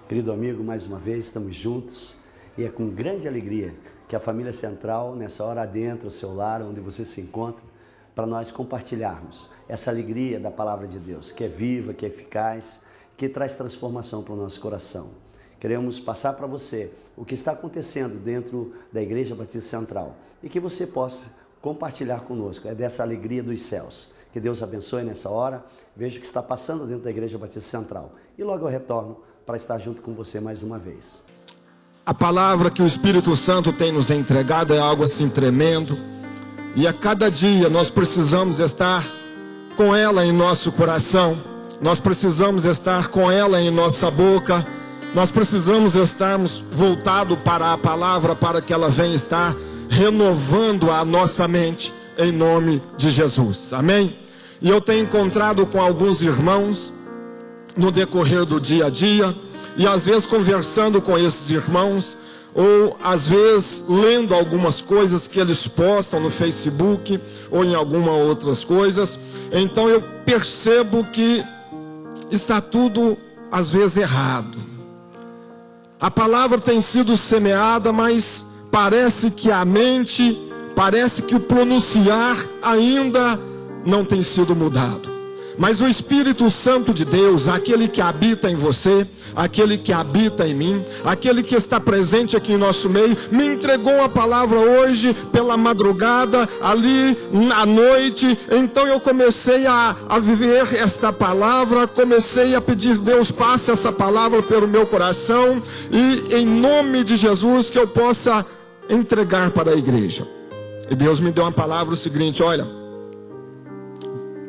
Querido amigo, mais uma vez estamos juntos e é com grande alegria que a família Central, nessa hora adentra o seu lar, onde você se encontra, para nós compartilharmos essa alegria da palavra de Deus, que é viva, que é eficaz, que traz transformação para o nosso coração. Queremos passar para você o que está acontecendo dentro da Igreja Batista Central e que você possa compartilhar conosco, é dessa alegria dos céus. Que Deus abençoe nessa hora, veja o que está passando dentro da Igreja Batista Central e logo eu retorno para estar junto com você mais uma vez. A palavra que o Espírito Santo tem nos entregado é algo assim tremendo, e a cada dia nós precisamos estar com ela em nosso coração, nós precisamos estar com ela em nossa boca, nós precisamos estarmos voltados para a palavra, para que ela venha estar renovando a nossa mente, em nome de Jesus, amém? E eu tenho encontrado com alguns irmãos no decorrer do dia a dia, e às vezes conversando com esses irmãos, ou às vezes lendo algumas coisas que eles postam no Facebook, ou em algumas outras coisas, então eu percebo que está tudo às vezes errado. A palavra tem sido semeada, mas parece que a mente, parece que o pronunciar ainda não tem sido mudado. Mas o Espírito Santo de Deus, aquele que habita em você, aquele que habita em mim, aquele que está presente aqui em nosso meio, me entregou a palavra hoje pela madrugada, ali à noite. Então eu comecei a viver esta palavra, comecei a pedir: Deus, passe essa palavra pelo meu coração, e em nome de Jesus que eu possa entregar para a igreja. E Deus me deu uma palavra o seguinte, olha,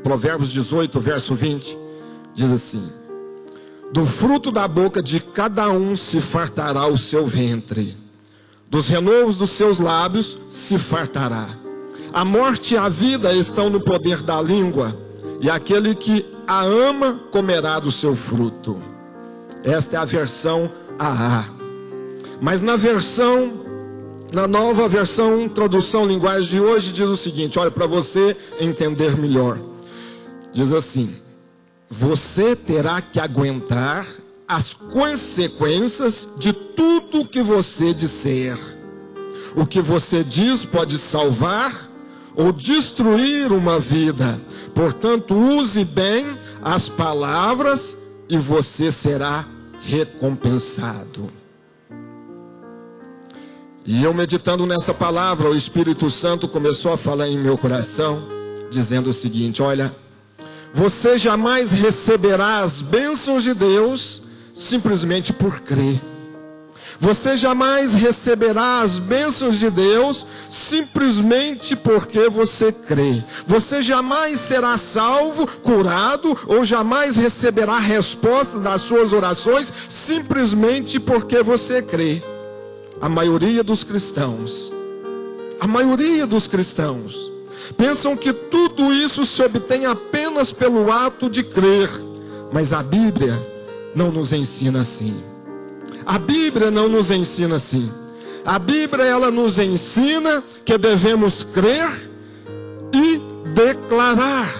Provérbios 18, verso 20, diz assim: do fruto da boca de cada um se fartará o seu ventre, dos renovos dos seus lábios se fartará. A morte e a vida estão no poder da língua, e aquele que a ama comerá do seu fruto. Esta é a versão AA. Mas na nova versão, tradução linguagem de hoje, diz o seguinte, olha, para você entender melhor. Diz assim: você terá que aguentar as consequências de tudo que você disser. O que você diz pode salvar ou destruir uma vida. Portanto, use bem as palavras e você será recompensado. E eu meditando nessa palavra, o Espírito Santo começou a falar em meu coração, dizendo o seguinte, olha, você jamais receberá as bênçãos de Deus simplesmente por crer. Você jamais receberá as bênçãos de Deus simplesmente porque você crê. Você jamais será salvo, curado, ou jamais receberá respostas das suas orações simplesmente porque você crê. A maioria dos cristãos pensam que tudo isso se obtém apenas pelo ato de crer. Mas a Bíblia não nos ensina assim. A Bíblia não nos ensina assim. A Bíblia, ela nos ensina que devemos crer e declarar.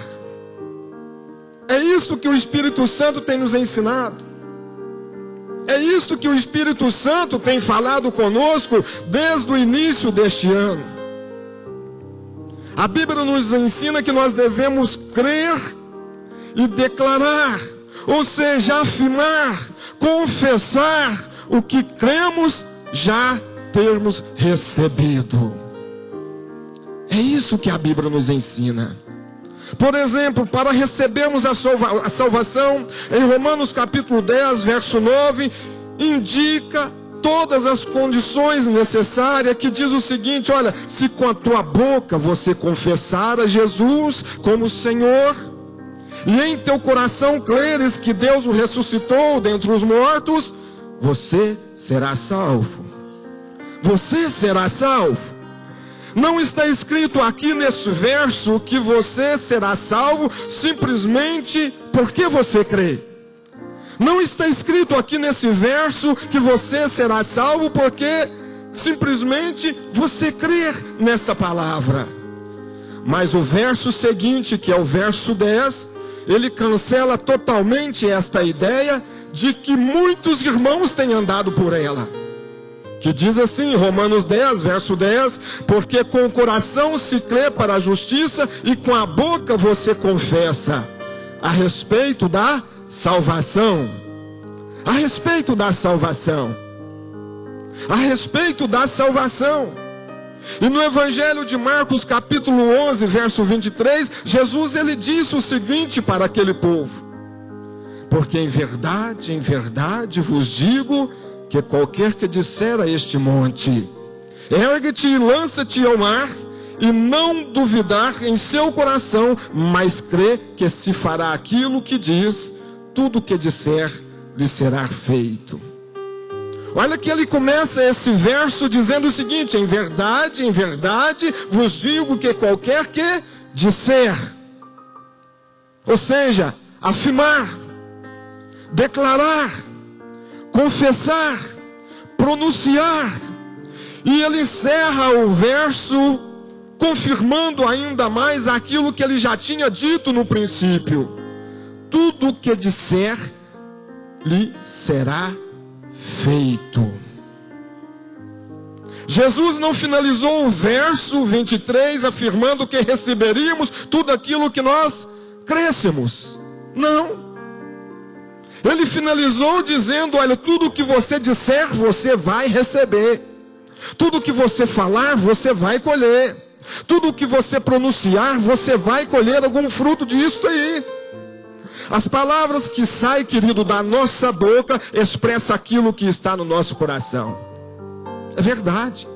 É isso que o Espírito Santo tem nos ensinado. É isso que o Espírito Santo tem falado conosco desde o início deste ano. A Bíblia nos ensina que nós devemos crer e declarar, ou seja, afirmar, confessar o que cremos já termos recebido. É isso que a Bíblia nos ensina. Por exemplo, para recebermos a salvação, em Romanos capítulo 10, verso 9, indica todas as condições necessárias, que diz o seguinte, olha, se com a tua boca você confessar a Jesus como Senhor, e em teu coração creres que Deus o ressuscitou dentre os mortos, você será salvo. Você será salvo. Não está escrito aqui nesse verso que você será salvo simplesmente porque você crê. Não está escrito aqui nesse verso que você será salvo porque simplesmente você crer nesta palavra. Mas o verso seguinte, que é o verso 10, ele cancela totalmente esta ideia, de que muitos irmãos têm andado por ela. Que diz assim, Romanos 10, verso 10, porque com o coração se crê para a justiça e com a boca você confessa a respeito da salvação. A respeito da salvação. A respeito da salvação. E no Evangelho de Marcos, capítulo 11, verso 23, Jesus ele disse o seguinte para aquele povo: porque em verdade vos digo que qualquer que disser a este monte, ergue-te e lança-te ao mar, e não duvidar em seu coração, mas crê que se fará aquilo que diz, tudo o que disser lhe será feito. Olha que ele começa esse verso dizendo o seguinte: em verdade vos digo que qualquer que disser, ou seja, afirmar, declarar, confessar, pronunciar. E ele encerra o verso confirmando ainda mais aquilo que ele já tinha dito no princípio: tudo o que disser lhe será feito. Jesus não finalizou o verso 23 afirmando que receberíamos tudo aquilo que nós crêssemos. Não. Ele finalizou dizendo: olha, tudo o que você disser, você vai receber. Tudo o que você falar, você vai colher. Tudo o que você pronunciar, você vai colher algum fruto disso aí. As palavras que saem, querido, da nossa boca, expressam aquilo que está no nosso coração. É verdade.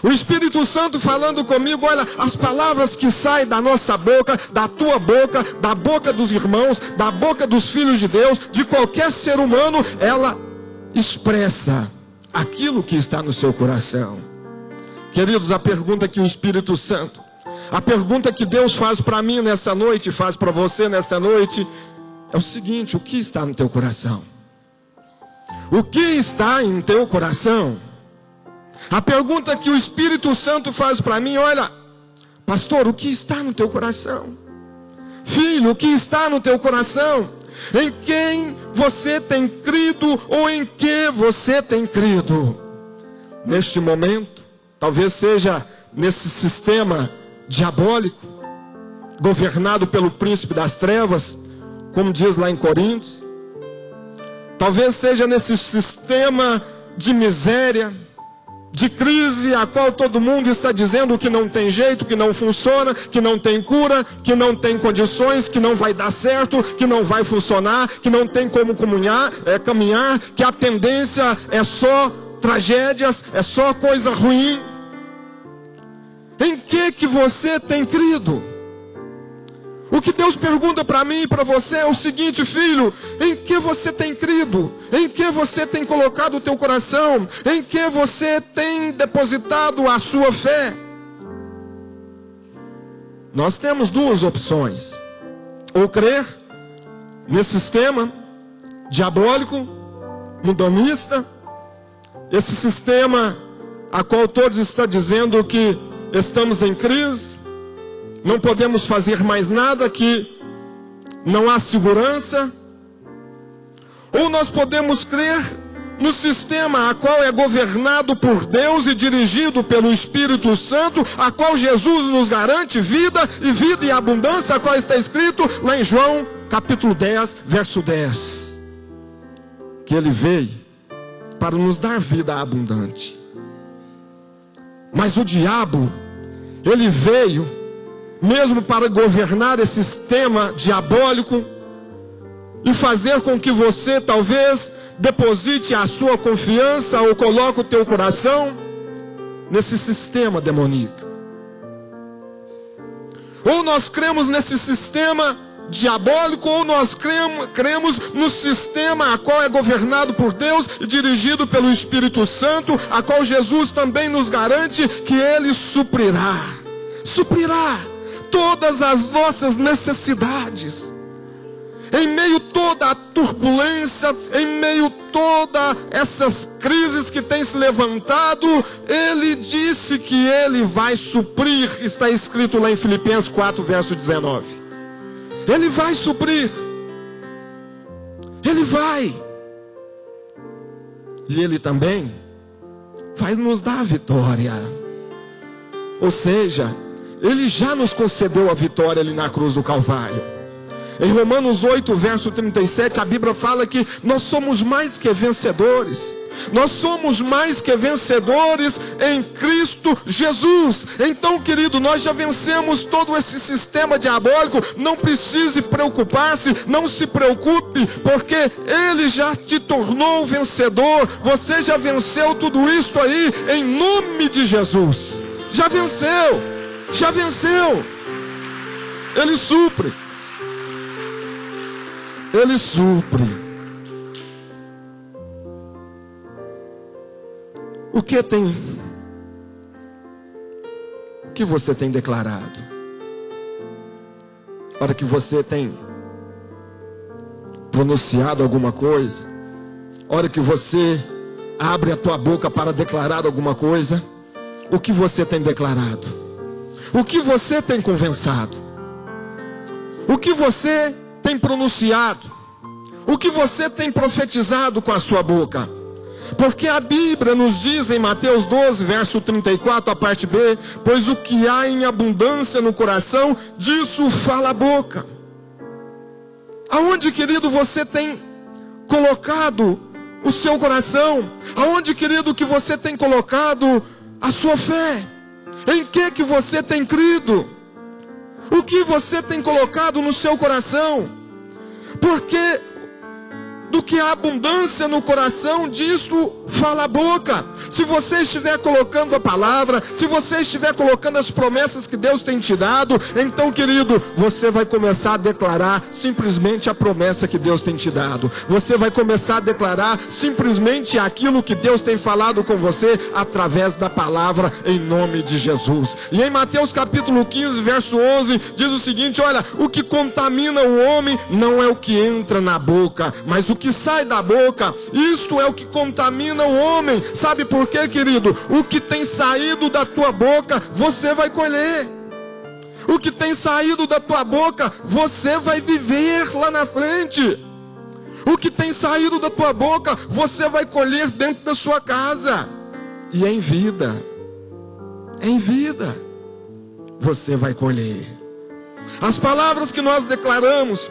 O Espírito Santo falando comigo: olha, as palavras que saem da nossa boca, da tua boca, da boca dos irmãos, da boca dos filhos de Deus, de qualquer ser humano, ela expressa aquilo que está no seu coração. Queridos, a pergunta que o Espírito Santo, a pergunta que Deus faz para mim nessa noite, faz para você nessa noite, é o seguinte: o que está no teu coração? O que está em teu coração? A pergunta que o Espírito Santo faz para mim: olha, pastor, o que está no teu coração? Filho, o que está no teu coração? Em quem você tem crido ou em que você tem crido? Neste momento, talvez seja nesse sistema diabólico, governado pelo príncipe das trevas, como diz lá em Coríntios. Talvez seja nesse sistema de miséria, de crise, a qual todo mundo está dizendo que não tem jeito, que não funciona, que não tem cura, que não tem condições, que não vai dar certo, que não vai funcionar, que não tem como caminhar, que a tendência é só tragédias, é só coisa ruim. Em que você tem crido? O que Deus pergunta para mim e para você é o seguinte: filho, em que você tem crido? Em que você tem colocado o teu coração? Em que você tem depositado a sua fé? Nós temos duas opções: ou crer nesse sistema diabólico, mundanista, esse sistema a qual todos estão dizendo que estamos em crise, não podemos fazer mais nada, que não há segurança. Ou nós podemos crer no sistema a qual é governado por Deus e dirigido pelo Espírito Santo, a qual Jesus nos garante vida e abundância, a qual está escrito lá em João capítulo 10, verso 10. Que Ele veio para nos dar vida abundante. Mas o diabo, ele veio mesmo para governar esse sistema diabólico e fazer com que você talvez deposite a sua confiança ou coloque o teu coração nesse sistema demoníaco. Ou nós cremos nesse sistema diabólico, ou nós cremos no sistema a qual é governado por Deus e dirigido pelo Espírito Santo, a qual Jesus também nos garante que Ele suprirá todas as nossas necessidades. Em meio a toda a turbulência, em meio a todas essas crises que têm se levantado, Ele disse que Ele vai suprir. Está escrito lá em Filipenses 4, verso 19. Ele vai suprir. Ele vai. E Ele também vai nos dar a vitória. Ou seja, Ele já nos concedeu a vitória ali na cruz do Calvário. Em Romanos 8, verso 37, a Bíblia fala que nós somos mais que vencedores. Nós somos mais que vencedores em Cristo Jesus. Então, querido, nós já vencemos todo esse sistema diabólico. Não precise preocupar-se, não se preocupe, porque Ele já te tornou vencedor. Você já venceu tudo isso aí em nome de Jesus. Já venceu, já venceu. Ele supre. Ele supre. O que você tem declarado? A hora que você tem pronunciado alguma coisa, a hora que você abre a tua boca para declarar alguma coisa, o que você tem declarado? O que você tem conversado? O que você tem pronunciado? O que você tem profetizado com a sua boca? Porque a Bíblia nos diz em Mateus 12, verso 34, a parte B, pois o que há em abundância no coração, disso fala a boca. Aonde, querido, você tem colocado o seu coração? Aonde, querido, que você tem colocado a sua fé? Em que você tem crido? O que você tem colocado no seu coração? Porque do que há abundância no coração, disso fala a boca. Se você estiver colocando a palavra, se você estiver colocando as promessas que Deus tem te dado, então, querido, você vai começar a declarar simplesmente a promessa que Deus tem te dado. Você vai começar a declarar simplesmente aquilo que Deus tem falado com você através da palavra, em nome de Jesus. E em Mateus capítulo 15, verso 11, diz o seguinte: olha, o que contamina o homem não é o que entra na boca, mas o que sai da boca, isto é o que contamina o homem. Sabe por quê, querido? O que tem saído da tua boca, você vai colher. O que tem saído da tua boca, você vai viver lá na frente. O que tem saído da tua boca, você vai colher dentro da sua casa. E em vida, você vai colher. As palavras que nós declaramos,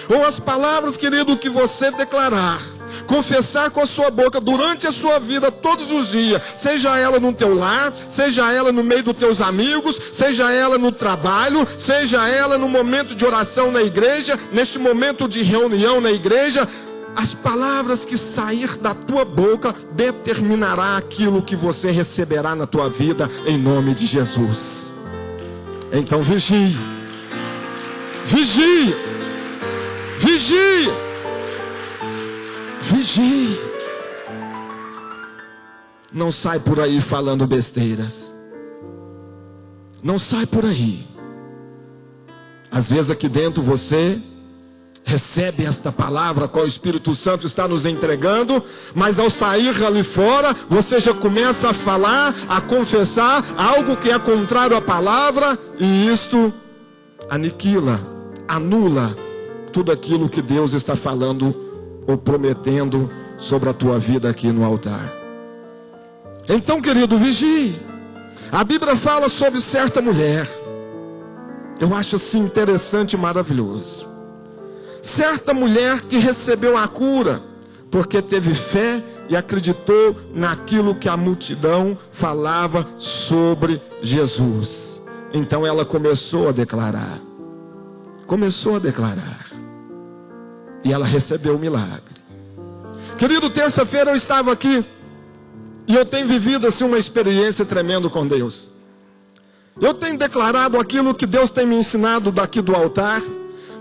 ou as palavras, querido, que você declarar, confessar com a sua boca durante a sua vida, todos os dias, seja ela no teu lar, seja ela no meio dos teus amigos, seja ela no trabalho, seja ela no momento de oração na igreja, neste momento de reunião na igreja, as palavras que sair da tua boca determinará aquilo que você receberá na tua vida, em nome de Jesus. Então vigie, vigie, vigie, vigie. Não sai por aí falando besteiras. Não sai por aí. Às vezes aqui dentro você recebe esta palavra qual o Espírito Santo está nos entregando, mas ao sair ali fora, você já começa a falar, a confessar algo que é contrário à palavra, e isto aniquila, anula tudo aquilo que Deus está falando ou prometendo sobre a tua vida aqui no altar. Então, querido, vigie. A Bíblia fala sobre certa mulher. Eu acho assim interessante e maravilhoso. Certa mulher que recebeu a cura porque teve fé e acreditou naquilo que a multidão falava sobre Jesus. Então ela começou a declarar. E ela recebeu o milagre. Querido, terça-feira eu estava aqui e eu tenho vivido assim uma experiência tremenda com Deus. Eu tenho declarado aquilo que Deus tem me ensinado daqui do altar.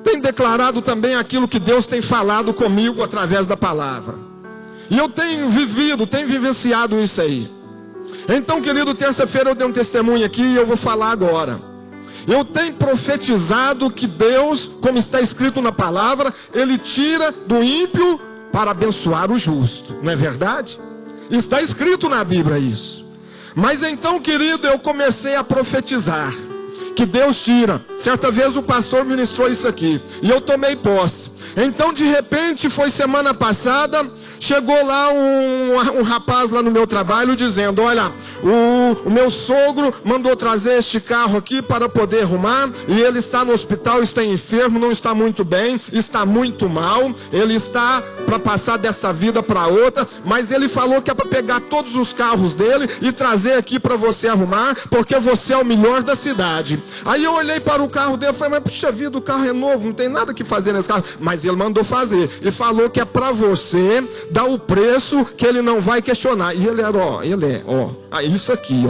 Tenho declarado também aquilo que Deus tem falado comigo através da palavra. E eu tenho vivenciado isso aí. Então, querido, terça-feira eu dei um testemunho aqui e eu vou falar agora. Eu tenho profetizado que Deus, como está escrito na palavra, Ele tira do ímpio para abençoar o justo. Não é verdade? Está escrito na Bíblia isso. Mas então, querido, eu comecei a profetizar que Deus tira. Certa vez o pastor ministrou isso aqui e eu tomei posse. Então, de repente, foi semana passada, chegou lá um rapaz lá no meu trabalho dizendo: olha, o meu sogro mandou trazer este carro aqui para poder arrumar, e ele está no hospital, está enfermo, não está muito bem, está muito mal, ele está para passar dessa vida para outra, mas ele falou que é para pegar todos os carros dele e trazer aqui para você arrumar, porque você é o melhor da cidade. Aí eu olhei para o carro dele e falei: mas puxa vida, o carro é novo, não tem nada que fazer nesse carro. Mas ele mandou fazer, e falou que é para você dar o preço que ele não vai questionar. E ele era, isso aqui,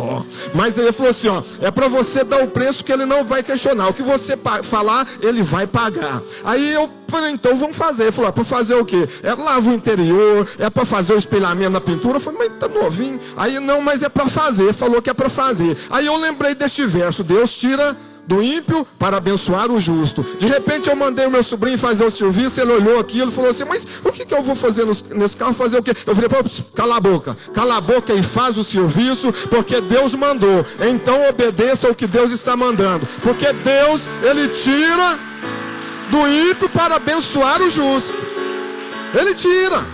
mas ele falou assim, é para você dar o preço que ele não vai questionar, o que você falar, ele vai pagar. Aí eu falei: então vamos fazer. Ele falou: para fazer o quê? É lava o interior, é para fazer o espelhamento na pintura. Eu falei: mas tá novinho. Aí não, mas é para fazer. Ele falou que é para fazer. Aí eu lembrei deste verso: Deus tira do ímpio para abençoar o justo. De repente eu mandei o meu sobrinho fazer o serviço, ele olhou aquilo e falou assim: mas o que eu vou fazer nesse carro? Fazer o quê? Eu falei: cala a boca e faz o serviço, porque Deus mandou. Então obedeça ao que Deus está mandando, porque Deus, ele tira do ímpio para abençoar o justo. Ele tira.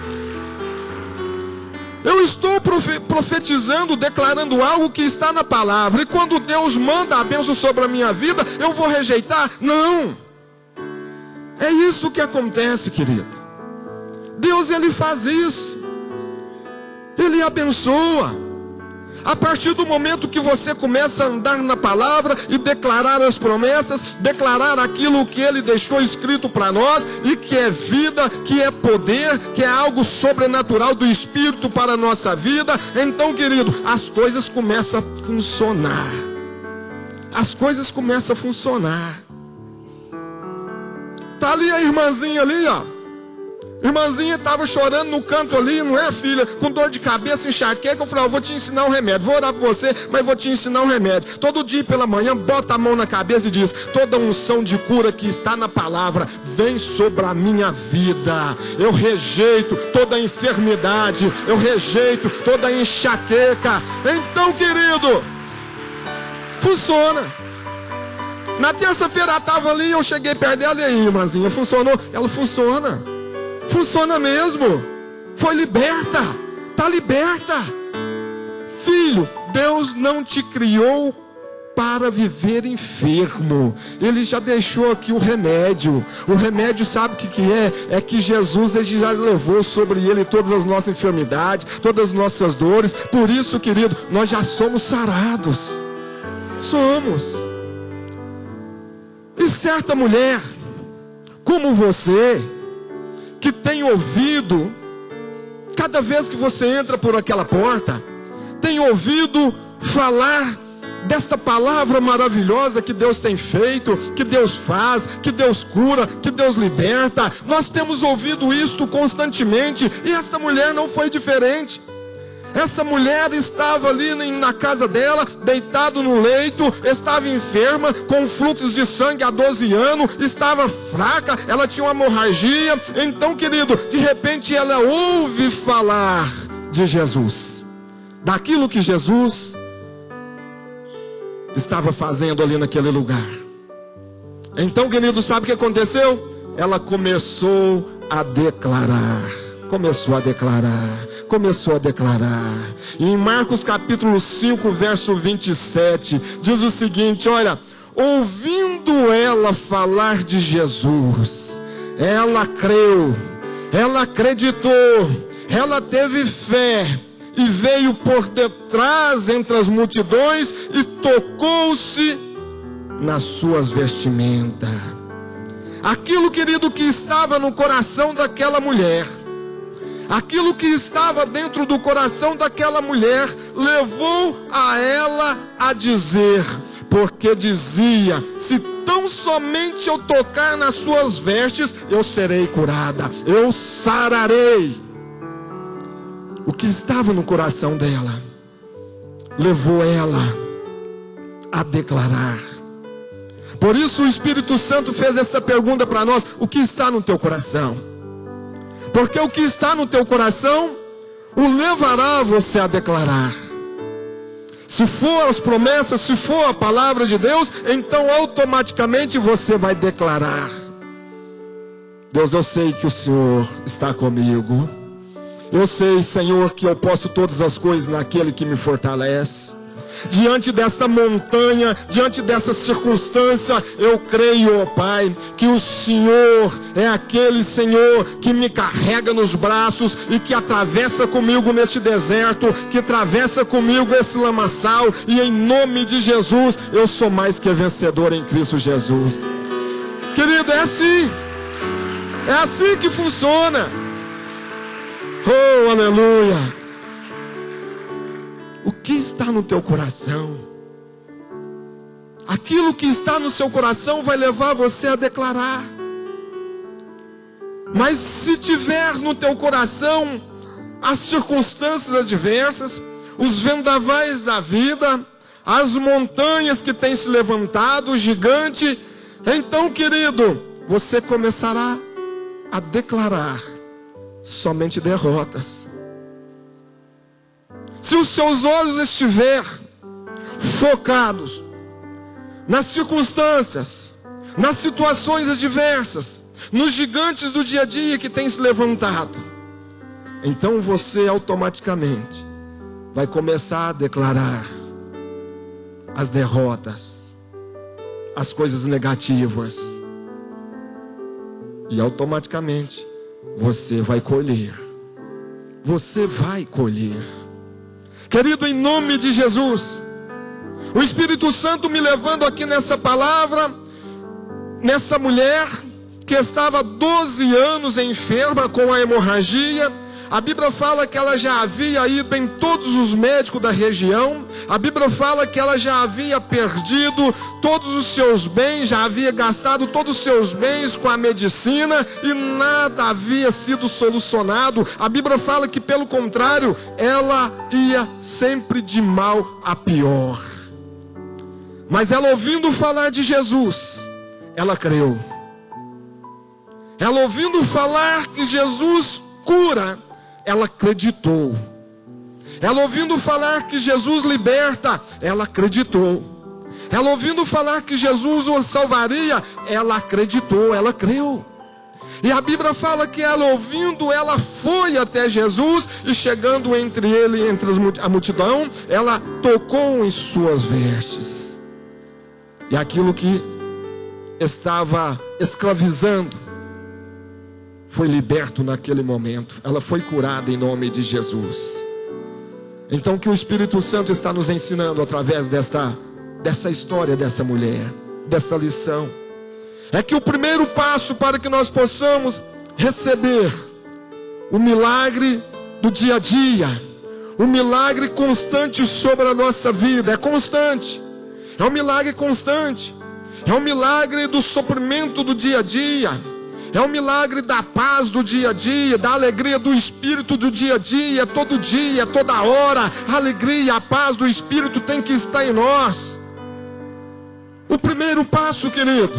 Eu estou profetizando, declarando algo que está na palavra. E quando Deus manda a bênção sobre a minha vida, eu vou rejeitar? Não. É isso que acontece, querido. Deus, ele faz isso. Ele abençoa. A partir do momento que você começa a andar na palavra e declarar as promessas, declarar aquilo que ele deixou escrito para nós, e que é vida, que é poder, que é algo sobrenatural do Espírito para a nossa vida, então, querido, as coisas começam a funcionar. As coisas começam a funcionar. Tá ali a irmãzinha ali, Irmãzinha estava chorando no canto ali, não é, filha? Com dor de cabeça, enxaqueca. Eu falei: eu vou te ensinar um remédio. Vou orar por você, mas vou te ensinar um remédio. Todo dia pela manhã, bota a mão na cabeça e diz: toda unção de cura que está na palavra vem sobre a minha vida. Eu rejeito toda enfermidade. Eu rejeito toda enxaqueca. Então, querido, funciona. Na terça-feira ela estava ali, eu cheguei perto dela: e aí, irmãzinha, funcionou? Ela: funciona. Funciona mesmo. Foi liberta. Está liberta. Filho, Deus não te criou para viver enfermo. Ele já deixou aqui o remédio. O remédio, sabe o que é? É que Jesus, ele já levou sobre ele todas as nossas enfermidades, todas as nossas dores. Por isso, querido, nós já somos sarados. Somos. E certa mulher, como você, que tem ouvido, cada vez que você entra por aquela porta, tem ouvido falar desta palavra maravilhosa que Deus tem feito, que Deus faz, que Deus cura, que Deus liberta. Nós temos ouvido isto constantemente, e esta mulher não foi diferente. Essa mulher estava ali na casa dela, deitado no leito, estava enferma, com fluxos de sangue há 12 anos, estava fraca, ela tinha uma hemorragia. Então, querido, de repente ela ouve falar de Jesus, daquilo que Jesus estava fazendo ali naquele lugar. Então, querido, sabe o que aconteceu? Ela começou a declarar. E em Marcos capítulo 5, verso 27, diz o seguinte: olha, ouvindo ela falar de Jesus, ela creu, ela acreditou, ela teve fé, e veio por detrás entre as multidões e tocou-se nas suas vestimentas. Aquilo, querido, que estava no coração daquela mulher, aquilo que estava dentro do coração daquela mulher, levou a ela a dizer, porque dizia: se tão somente eu tocar nas suas vestes, eu serei curada, eu sararei. O que estava no coração dela levou ela a declarar. Por isso o Espírito Santo fez esta pergunta para nós: o que está no teu coração? Porque o que está no teu coração o levará você a declarar. Se for as promessas, se for a palavra de Deus, então automaticamente você vai declarar. Deus, eu sei que o Senhor está comigo. Eu sei, Senhor, que eu posso todas as coisas naquele que me fortalece. Diante desta montanha, diante dessa circunstância, eu creio, ó Pai, que o Senhor é aquele Senhor que me carrega nos braços e que atravessa comigo neste deserto, que atravessa comigo esse lamaçal, e em nome de Jesus, eu sou mais que vencedor em Cristo Jesus. Querido, é assim que funciona. Oh, aleluia. O que está no teu coração? Aquilo que está no seu coração vai levar você a declarar. Mas se tiver no teu coração as circunstâncias adversas, os vendavais da vida, as montanhas que têm se levantado, o gigante, então, querido, você começará a declarar somente derrotas. Se os seus olhos estiverem focados nas circunstâncias, nas situações adversas, nos gigantes do dia a dia que têm se levantado, então você automaticamente vai começar a declarar as derrotas, as coisas negativas, e automaticamente você vai colher. Você vai colher. Querido, em nome de Jesus, o Espírito Santo me levando aqui nessa palavra, nessa mulher que estava 12 anos enferma com a hemorragia. A Bíblia fala que ela já havia ido em todos os médicos da região. A Bíblia fala que ela já havia perdido todos os seus bens, já havia gastado todos os seus bens com a medicina e nada havia sido solucionado. A Bíblia fala que, pelo contrário, ela ia sempre de mal a pior. Mas ela, ouvindo falar de Jesus, ela creu. Ela, ouvindo falar que Jesus cura, ela acreditou. Ela, ouvindo falar que Jesus liberta, ela acreditou. Ela, ouvindo falar que Jesus o salvaria, ela acreditou, ela creu. E a Bíblia fala que ela, ouvindo, ela foi até Jesus, e chegando entre ele e entre a multidão, ela tocou em suas vestes. E aquilo que estava escravizando foi liberto naquele momento. Ela foi curada em nome de Jesus. Então, o que o Espírito Santo está nos ensinando através dessa história dessa mulher, desta lição, é que o primeiro passo para que nós possamos receber o milagre do dia a dia, o milagre constante sobre a nossa vida, é constante, é um milagre constante, é um milagre do suprimento do dia a dia, é um milagre da paz do dia a dia, da alegria do Espírito do dia a dia, todo dia, toda hora. A alegria, a paz do Espírito tem que estar em nós. O primeiro passo, querido,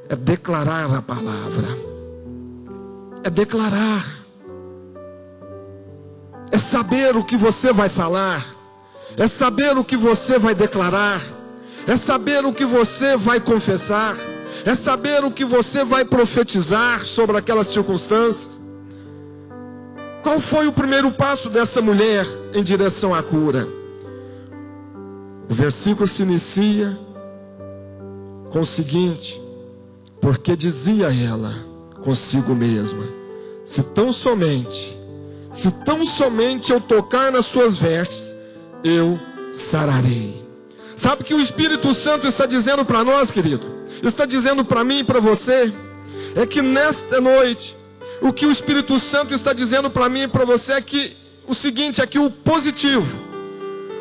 é declarar a palavra. É declarar. É saber o que você vai falar. É saber o que você vai declarar. É saber o que você vai confessar. É saber o que você vai profetizar sobre aquelas circunstâncias. Qual foi o primeiro passo dessa mulher em direção à cura? O versículo se inicia com o seguinte: porque dizia ela consigo mesma, se tão somente eu tocar nas suas vestes, eu sararei. Sabe o que o Espírito Santo está dizendo para nós, querido? Está dizendo para mim e para você, é que nesta noite, o que o Espírito Santo está dizendo para mim e para você é que o seguinte, é que o positivo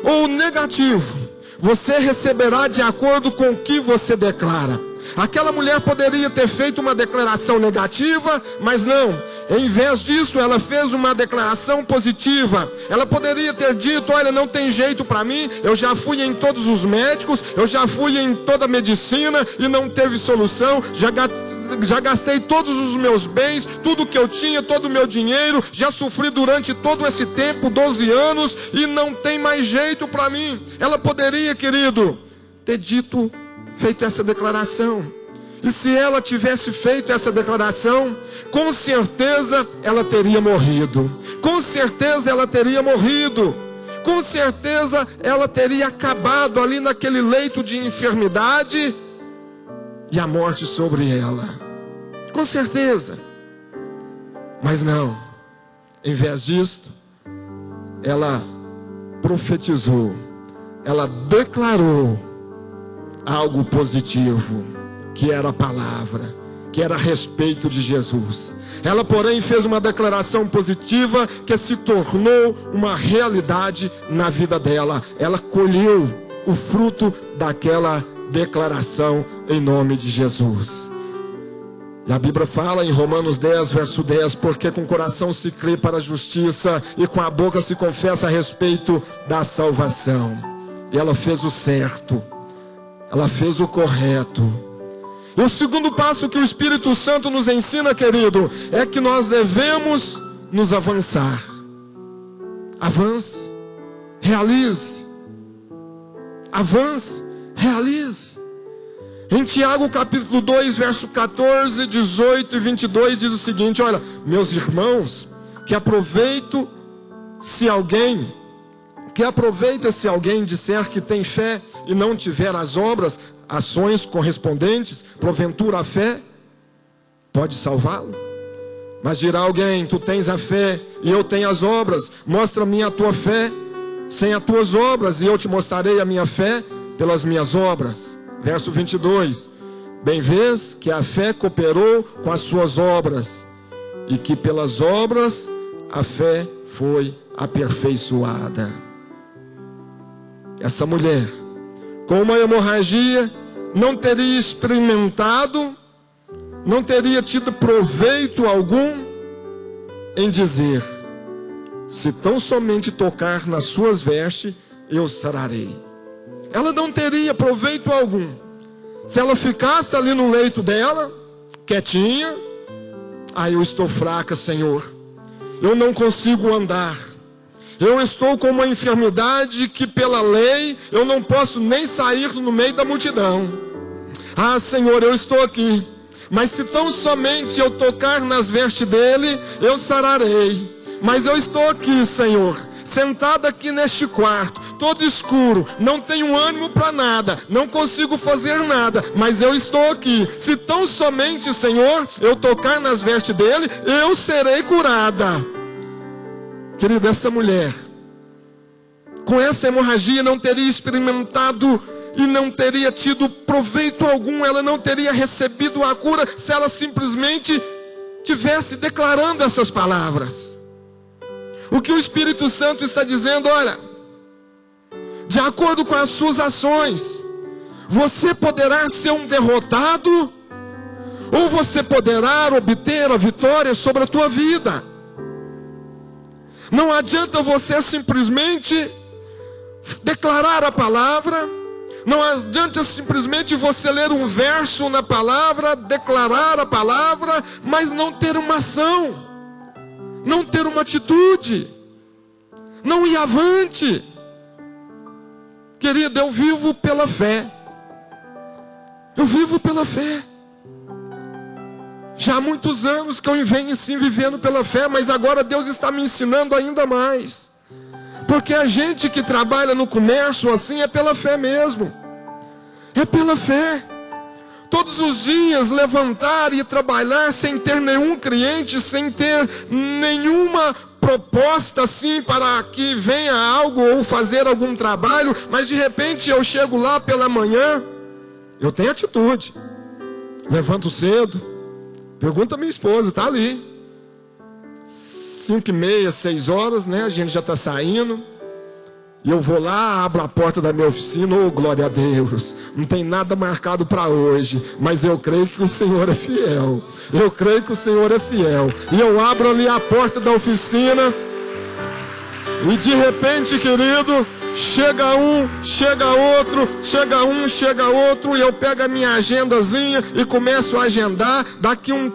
ou o negativo, você receberá de acordo com o que você declara. Aquela mulher poderia ter feito uma declaração negativa, mas não. Em vez disso, ela fez uma declaração positiva. Ela poderia ter dito: olha, não tem jeito para mim, eu já fui em todos os médicos, eu já fui em toda a medicina e não teve solução, já gastei todos os meus bens, tudo que eu tinha, todo o meu dinheiro, já sofri durante todo esse tempo, 12 anos, e não tem mais jeito para mim. Ela poderia, querido, ter feito essa declaração. E se ela tivesse feito essa declaração, com certeza ela teria morrido. Com certeza ela teria morrido. Com certeza ela teria acabado ali naquele leito de enfermidade e a morte sobre ela. Com certeza. Mas não. Em vez disto, ela profetizou. Ela declarou algo positivo, que era a palavra, que era a respeito de Jesus. Ela, porém, fez uma declaração positiva que se tornou uma realidade na vida dela. Ela colheu o fruto daquela declaração em nome de Jesus. E a Bíblia fala em Romanos 10, verso 10, porque com o coração se crê para a justiça e com a boca se confessa a respeito da salvação. E ela fez o certo, ela fez o correto. E o segundo passo que o Espírito Santo nos ensina, querido, é que nós devemos nos avançar. Avance, realize. Avance, realize. Em Tiago capítulo 2, verso 14, 18 e 22 diz o seguinte: olha, meus irmãos, que aproveita se alguém disser que tem fé e não tiver as obras, ações correspondentes, porventura a fé pode salvá-lo? Mas dirá alguém: tu tens a fé e eu tenho as obras, mostra-me a tua fé sem as tuas obras, e eu te mostrarei a minha fé pelas minhas obras. Verso 22, bem vês que a fé cooperou com as suas obras, e que pelas obras a fé foi aperfeiçoada. Essa mulher, com uma hemorragia, não teria experimentado, não teria tido proveito algum em dizer: se tão somente tocar nas suas vestes, eu sararei. Ela não teria proveito algum se ela ficasse ali no leito dela, quietinha. Eu estou fraca, Senhor, eu não consigo andar, eu estou com uma enfermidade que pela lei eu não posso nem sair no meio da multidão. Senhor, eu estou aqui, mas se tão somente eu tocar nas vestes dele, eu sararei. Mas eu estou aqui, Senhor, sentada aqui neste quarto, todo escuro, não tenho ânimo para nada, não consigo fazer nada, mas eu estou aqui. Se tão somente, Senhor, eu tocar nas vestes dele, eu serei curada. Querida, essa mulher, com essa hemorragia, não teria experimentado e não teria tido proveito algum, ela não teria recebido a cura se ela simplesmente tivesse declarando essas palavras. O que o Espírito Santo está dizendo: olha, de acordo com as suas ações, você poderá ser um derrotado, ou você poderá obter a vitória sobre a tua vida. Não adianta você simplesmente declarar a palavra, não adianta simplesmente você ler um verso na palavra, declarar a palavra, mas não ter uma ação, não ter uma atitude, não ir avante. Querida, eu vivo pela fé. Eu vivo pela fé. Já há muitos anos que eu venho sim vivendo pela fé, mas agora Deus está me ensinando ainda mais. Porque a gente que trabalha no comércio assim é pela fé mesmo. É pela fé. Todos os dias levantar e trabalhar sem ter nenhum cliente, sem ter nenhuma proposta assim para que venha algo ou fazer algum trabalho, mas de repente eu chego lá pela manhã, eu tenho atitude, levanto cedo, pergunta a minha esposa, está ali, 5h30, 6 horas, né? A gente já está saindo. E eu vou lá, abro a porta da minha oficina, glória a Deus, não tem nada marcado para hoje, mas eu creio que o Senhor é fiel, eu creio que o Senhor é fiel, e eu abro ali a porta da oficina, e de repente, querido, chega um, chega outro, chega um, chega outro, e eu pego a minha agendazinha e começo a agendar. Daqui um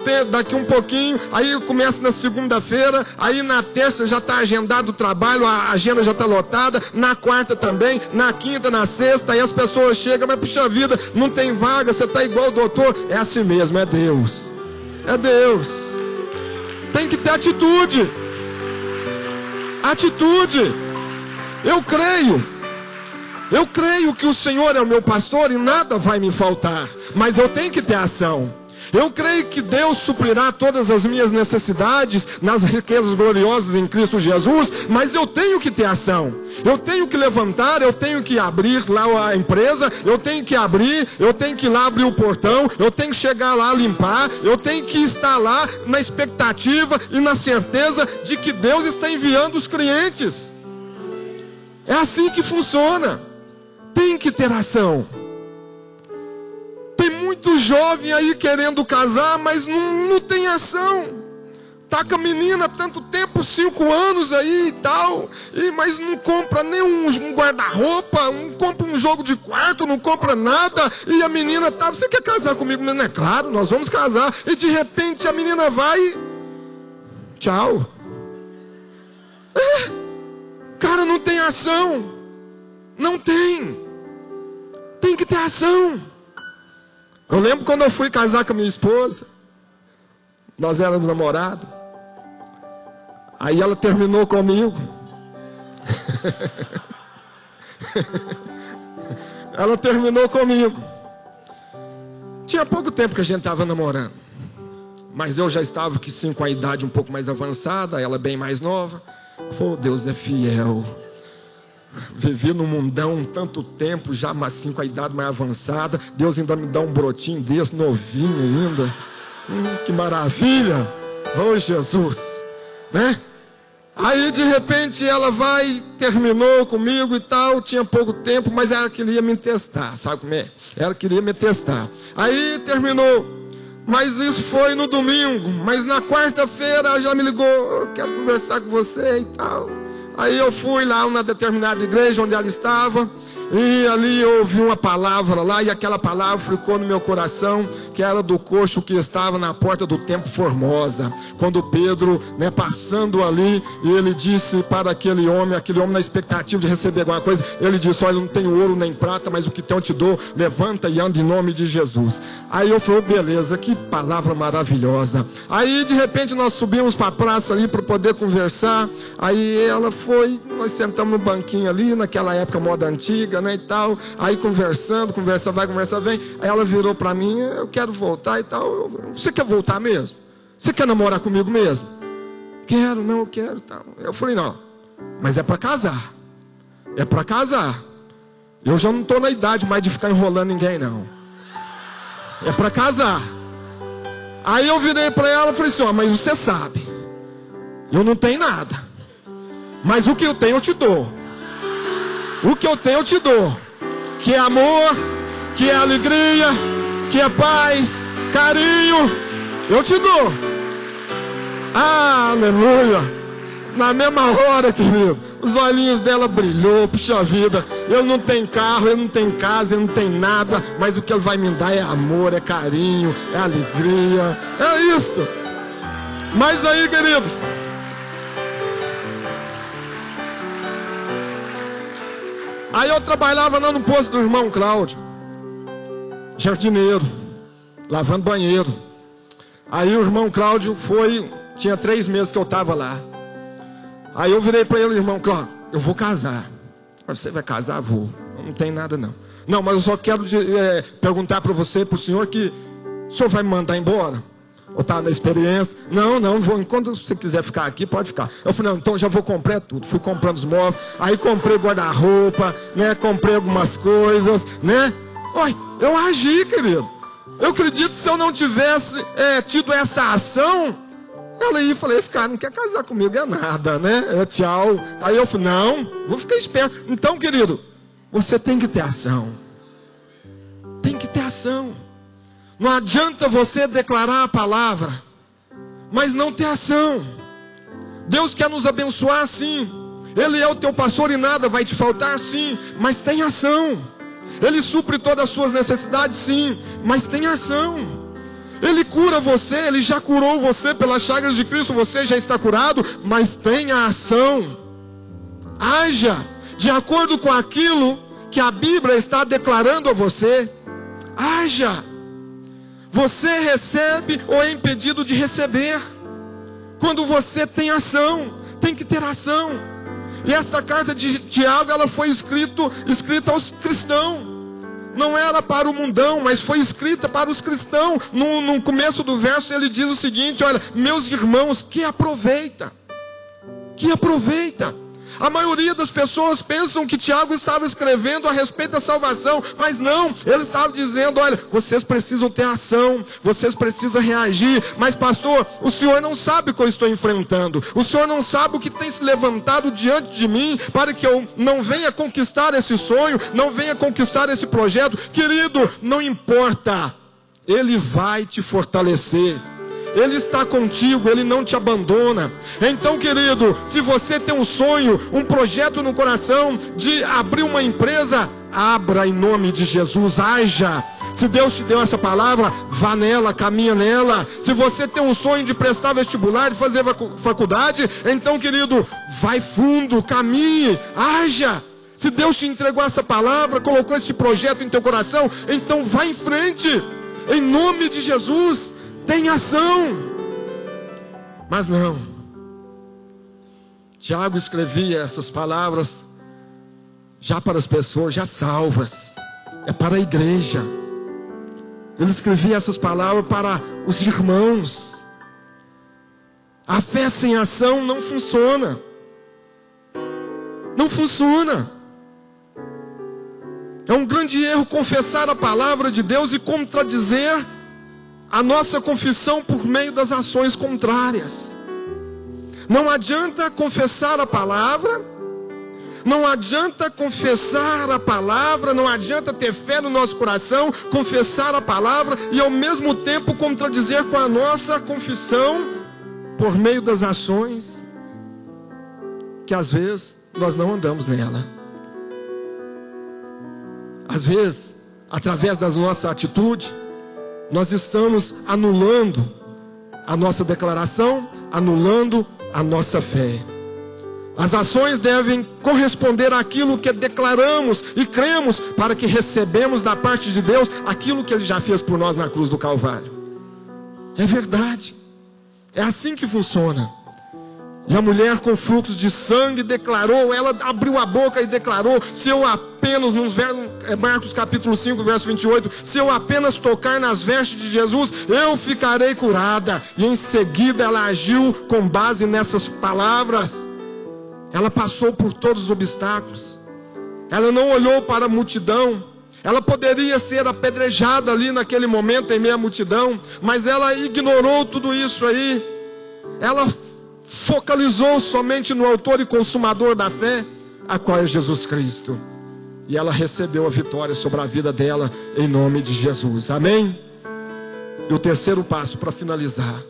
pouquinho, aí eu começo na segunda-feira, aí na terça já está agendado o trabalho, a agenda já está lotada, na quarta também, na quinta, na sexta, aí as pessoas chegam, mas puxa vida, não tem vaga, você está igual o doutor. É assim mesmo, é Deus. É Deus. Tem que ter atitude. Atitude. Eu creio que o Senhor é o meu pastor e nada vai me faltar, mas eu tenho que ter ação. Eu creio que Deus suprirá todas as minhas necessidades nas riquezas gloriosas em Cristo Jesus, mas eu tenho que ter ação. Eu tenho que levantar, eu tenho que abrir lá a empresa, eu tenho que abrir, eu tenho que ir lá abrir o portão, eu tenho que chegar lá limpar, eu tenho que estar lá na expectativa e na certeza de que Deus está enviando os clientes. É assim que funciona. Tem que ter ação. Tem muito jovem aí querendo casar, mas não tem ação. Tá com a menina há tanto tempo, 5 anos aí e tal, mas não compra nem um guarda-roupa, não compra um jogo de quarto, não compra nada, e a menina tá, você quer casar comigo? Não é claro, nós vamos casar. E de repente a menina vai, tchau. Cara, não tem ação. Não tem. Tem que ter ação. Eu lembro quando eu fui casar com a minha esposa. Nós éramos namorados. Aí ela terminou comigo. Ela terminou comigo. Tinha pouco tempo que a gente estava namorando. Mas eu já estava com a idade um pouco mais avançada. Ela bem mais nova. Oh, Deus é fiel. Vivi no mundão tanto tempo, já mas com a idade mais avançada. Deus ainda me dá um brotinho desse, novinho ainda. Que maravilha. Oh, Jesus, né? Aí de repente ela terminou comigo e tal. Tinha pouco tempo, mas ela queria me testar. Sabe como é? Ela queria me testar. Aí terminou. Mas isso foi no domingo. Mas na quarta-feira ela já me ligou. Eu quero conversar com você e tal. Aí eu fui lá numa determinada igreja onde ela estava. E ali eu ouvi uma palavra lá, e aquela palavra ficou no meu coração, que era do coxo que estava na porta do templo Formosa. Quando Pedro, passando ali, e ele disse para aquele homem na expectativa de receber alguma coisa, ele disse: olha, não tenho ouro nem prata, mas o que tenho eu te dou, levanta e anda em nome de Jesus. Aí eu falei: beleza, que palavra maravilhosa. Aí de repente nós subimos para a praça ali para poder conversar. Aí ela foi, nós sentamos no banquinho ali, naquela época moda antiga, e tal, aí conversando, conversa vai, conversa vem. Aí ela virou pra mim: eu quero voltar e tal. Você quer voltar mesmo? Você quer namorar comigo mesmo? Quero, não, eu quero e tal. Eu falei: não, mas é pra casar. É pra casar. Eu já não tô na idade mais de ficar enrolando ninguém, não. É pra casar. Aí eu virei pra ela e falei assim: ó, mas você sabe, eu não tenho nada, mas o que eu tenho eu te dou. O que eu tenho eu te dou, que é amor, que é alegria, que é paz, carinho, eu te dou. Ah, aleluia. Na mesma hora, querido, os olhinhos dela brilhou. Puxa vida, eu não tenho carro, eu não tenho casa, eu não tenho nada, mas o que ele vai me dar é amor, é carinho, é alegria, é isto. Mas aí, querido, aí eu trabalhava lá no posto do irmão Cláudio, jardineiro, lavando banheiro. Aí o irmão Cláudio tinha 3 meses que eu estava lá. Aí eu virei para ele: irmão Cláudio, eu vou casar. Você vai casar? Vou. Não tem nada não. Não, mas eu só quero perguntar para você, para o senhor, que o senhor vai me mandar embora? Ou está na experiência? Não, vou. Enquanto você quiser ficar aqui, pode ficar. Eu falei: não, então já vou comprar tudo. Fui comprando os móveis, aí comprei guarda-roupa, comprei algumas coisas, Olha, eu agi, querido. Eu acredito que se eu não tivesse tido essa ação, ela ia e falei: esse cara não quer casar comigo, é nada, tchau. Aí eu falei: não, vou ficar esperto. Então, querido, você tem que ter ação. Tem que ter ação. Não adianta você declarar a palavra, mas não ter ação. Deus quer nos abençoar sim. Ele é o teu pastor e nada vai te faltar, sim, mas tem ação. Ele supre todas as suas necessidades, sim, mas tem ação. Ele cura você, Ele já curou você pelas chagas de Cristo, você já está curado, mas tenha ação. Haja de acordo com aquilo que a Bíblia está declarando a você. Haja. Você recebe ou é impedido de receber. Quando você tem ação, tem que ter ação. E esta carta de Tiago, ela foi escrita aos cristãos. Não era para o mundão, mas foi escrita para os cristãos. No começo do verso ele diz o seguinte: olha, meus irmãos, que aproveita. A maioria das pessoas pensam que Tiago estava escrevendo a respeito da salvação, mas não, ele estava dizendo: olha, vocês precisam ter ação, vocês precisam reagir. Mas pastor, o senhor não sabe o que eu estou enfrentando, o senhor não sabe o que tem se levantado diante de mim, para que eu não venha conquistar esse sonho, não venha conquistar esse projeto. Querido, não importa, Ele vai te fortalecer. Ele está contigo, Ele não te abandona. Então, querido, se você tem um sonho, um projeto no coração de abrir uma empresa, abra em nome de Jesus, haja. Se Deus te deu essa palavra, vá nela, caminha nela. Se você tem um sonho de prestar vestibular, de fazer faculdade, então, querido, vai fundo, caminhe, haja. Se Deus te entregou essa palavra, colocou esse projeto em teu coração, então vá em frente, em nome de Jesus. Tem ação. Mas não. Tiago escrevia essas palavras já para as pessoas já salvas. É para a igreja. Ele escrevia essas palavras para os irmãos. A fé sem ação não funciona. Não funciona. É um grande erro confessar a palavra de Deus e contradizer a nossa confissão por meio das ações contrárias. Não adianta confessar a palavra, não adianta confessar a palavra, não adianta ter fé no nosso coração, confessar a palavra e ao mesmo tempo contradizer com a nossa confissão por meio das ações, que às vezes nós não andamos nela. Às vezes, através da nossa atitude, nós estamos anulando a nossa declaração, anulando a nossa fé. As ações devem corresponder àquilo que declaramos e cremos, para que recebemos da parte de Deus aquilo que Ele já fez por nós na cruz do Calvário. É verdade. É assim que funciona. E a mulher com fluxo de sangue declarou, ela abriu a boca e declarou: se eu apenas, Marcos capítulo 5, verso 28, se eu apenas tocar nas vestes de Jesus, eu ficarei curada. E em seguida ela agiu com base nessas palavras. Ela passou por todos os obstáculos. Ela não olhou para a multidão. Ela poderia ser apedrejada ali naquele momento em meio à multidão, mas ela ignorou tudo isso aí. Ela focalizou somente no autor e consumador da fé, a qual é Jesus Cristo. E ela recebeu a vitória sobre a vida dela, em nome de Jesus. Amém? E o terceiro passo para finalizar: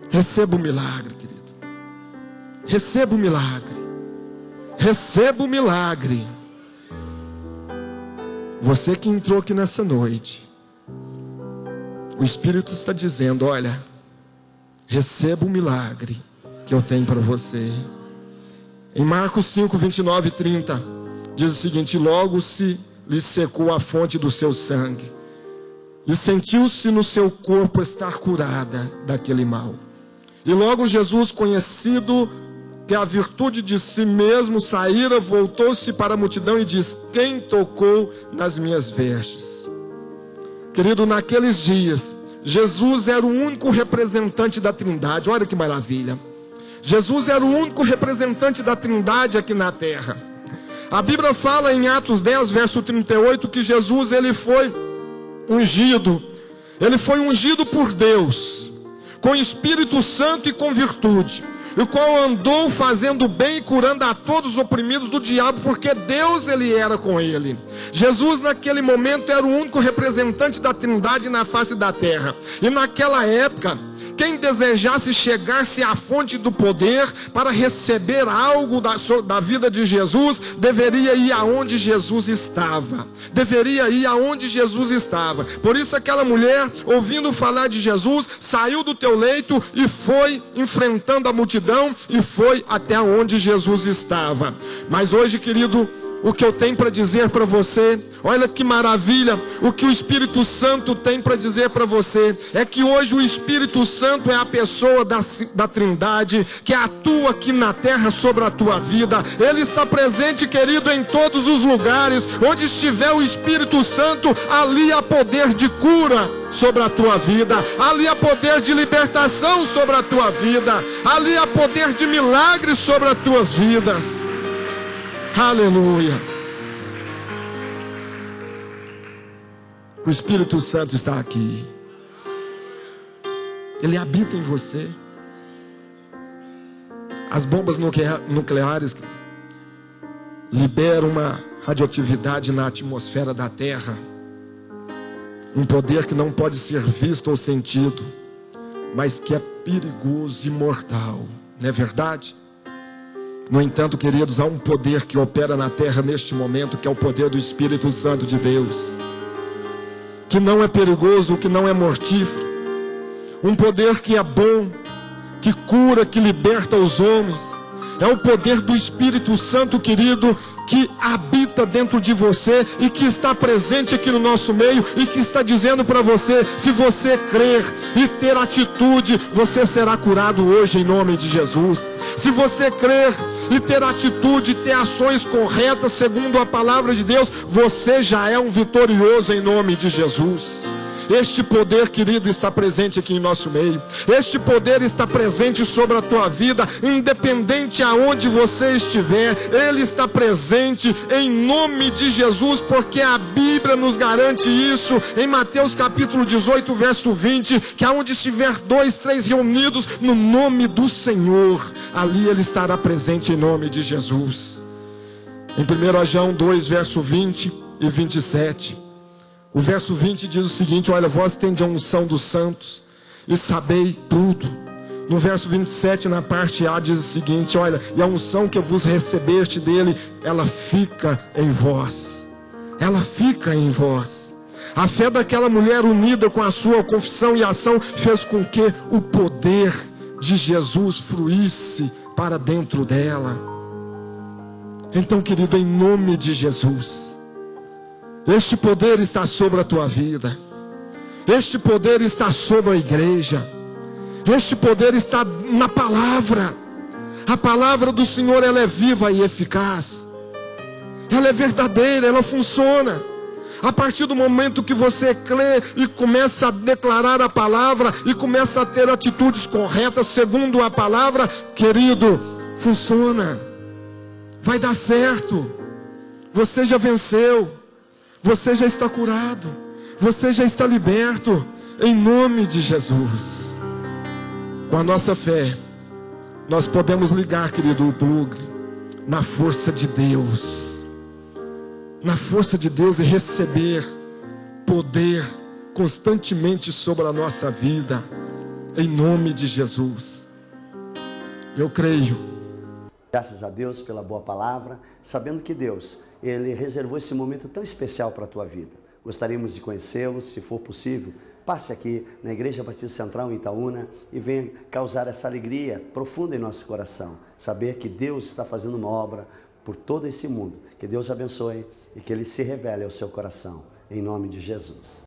receba o milagre, querido. Receba o milagre. Receba o milagre. Você que entrou aqui nessa noite, o Espírito está dizendo: olha, receba o milagre que eu tenho para você. Em Marcos 5, 29 e 30, diz o seguinte: logo se lhe secou a fonte do seu sangue, e sentiu-se no seu corpo estar curada daquele mal. E logo Jesus, conhecido que a virtude de si mesmo saíra, voltou-se para a multidão e diz: quem tocou nas minhas vestes? Querido, naqueles dias, Jesus era o único representante da Trindade. Olha que maravilha. Jesus era o único representante da Trindade aqui na terra. A Bíblia fala em Atos 10, verso 38, que Jesus, ele foi ungido. Ele foi ungido por Deus, com Espírito Santo e com virtude, o qual andou fazendo bem e curando a todos os oprimidos do diabo, porque Deus, ele era com ele. Jesus naquele momento era o único representante da Trindade na face da terra. E naquela época, Quem desejasse chegar-se à fonte do poder para receber algo da vida de Jesus, deveria ir aonde Jesus estava. Deveria ir aonde Jesus estava. Por isso aquela mulher, ouvindo falar de Jesus, saiu do teu leito e foi enfrentando a multidão e foi até onde Jesus estava. Mas hoje, querido, o que eu tenho para dizer para você, olha que maravilha, o que o Espírito Santo tem para dizer para você, é que hoje o Espírito Santo é a pessoa da Trindade, que atua aqui na terra sobre a tua vida. Ele está presente, querido, em todos os lugares. Onde estiver o Espírito Santo, ali há poder de cura sobre a tua vida, ali há poder de libertação sobre a tua vida, ali há poder de milagres sobre as tuas vidas. Aleluia. O Espírito Santo está aqui. Ele habita em você. As bombas nucleares liberam uma radioatividade na atmosfera da Terra. Um poder que não pode ser visto ou sentido, mas que é perigoso e mortal. Não é verdade? No entanto, queridos, há um poder que opera na terra neste momento, que é o poder do Espírito Santo de Deus, que não é perigoso, que não é mortífero, um poder que é bom, que cura, que liberta os homens. É o poder do Espírito Santo, querido, que habita dentro de você e que está presente aqui no nosso meio e que está dizendo para você: se você crer e ter atitude, você será curado hoje em nome de Jesus. Se você crer e ter atitude, ter ações corretas segundo a palavra de Deus, você já é um vitorioso em nome de Jesus. Este poder, querido, está presente aqui em nosso meio. Este poder está presente sobre a tua vida, independente aonde você estiver. Ele está presente em nome de Jesus, porque a Bíblia nos garante isso em Mateus capítulo 18, verso 20, que aonde estiver 2, 3 reunidos no nome do Senhor, ali Ele estará presente em nome de Jesus. Em 1 João 2, verso 20 e 27, o verso 20 diz o seguinte: olha, vós tendes a unção dos santos e sabei tudo. No verso 27, na parte A, diz o seguinte: olha, e a unção que vos recebeste dele, ela fica em vós. Ela fica em vós. A fé daquela mulher, unida com a sua confissão e ação, fez com que o poder de Jesus fluísse para dentro dela. Então, querido, em nome de Jesus, este poder está sobre a tua vida. Este poder está sobre a igreja. Este poder está na palavra. A palavra do Senhor, ela é viva e eficaz. Ela é verdadeira, ela funciona. A partir do momento que você crê e começa a declarar a palavra e começa a ter atitudes corretas segundo a palavra, querido, funciona. Vai dar certo. Você já venceu. Você já está curado. Você já está liberto. Em nome de Jesus. Com a nossa fé, nós podemos ligar, querido, o plug na força de Deus. Na força de Deus, e receber poder constantemente sobre a nossa vida. Em nome de Jesus. Eu creio. Graças a Deus pela boa palavra, sabendo que Deus, Ele reservou esse momento tão especial para a tua vida. Gostaríamos de conhecê-lo, se for possível, passe aqui na Igreja Batista Central em Itaúna e venha causar essa alegria profunda em nosso coração. Saber que Deus está fazendo uma obra por todo esse mundo. Que Deus abençoe e que Ele se revele ao seu coração. Em nome de Jesus.